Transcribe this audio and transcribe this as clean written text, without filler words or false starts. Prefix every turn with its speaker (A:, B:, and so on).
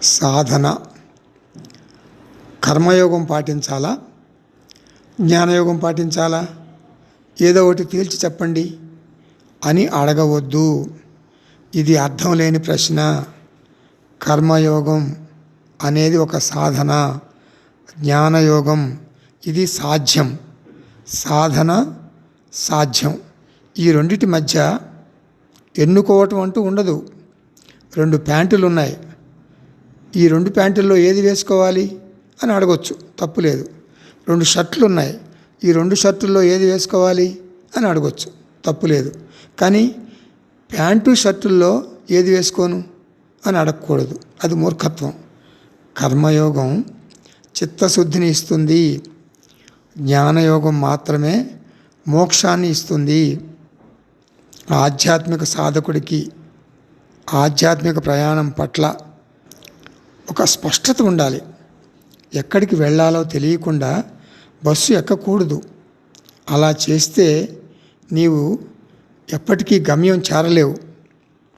A: సాధన. కర్మయోగం పాటించాలా, జ్ఞానయోగం పాటించాలా? ఏదో ఒకటి తేల్చి చెప్పండి అని అడగవద్దు. ఇది అర్థం లేని ప్రశ్న. కర్మయోగం అనేది ఒక సాధన, జ్ఞానయోగం ఇది సాధ్యం. సాధన సాధ్యం. ఈ రెండిటి మధ్య ఎన్నుకోవటం అంటూ ఉండదు. 2 ప్యాంటులు ఉన్నాయి, ఈ 2 ప్యాంటుల్లో ఏది వేసుకోవాలి అని అడగొచ్చు, తప్పు లేదు. 2 షర్ట్లు ఉన్నాయి, ఈ 2 షర్టుల్లో ఏది వేసుకోవాలి అని అడగొచ్చు, తప్పు లేదు. కానీ ప్యాంటు షర్టుల్లో ఏది వేసుకోను అని అడగకూడదు, అది మూర్ఖత్వం. కర్మయోగం చిత్తశుద్ధిని ఇస్తుంది, జ్ఞానయోగం మాత్రమే మోక్షాన్ని ఇస్తుంది. ఆధ్యాత్మిక సాధకుడికి ఆధ్యాత్మిక ప్రయాణం పట్ల ఒక స్పష్టత ఉండాలి. ఎక్కడికి వెళ్ళాలో తెలియకుండా బస్సు ఎక్కకూడదు. అలా చేస్తే నీవు ఎప్పటికీ గమ్యం చేరలేవు.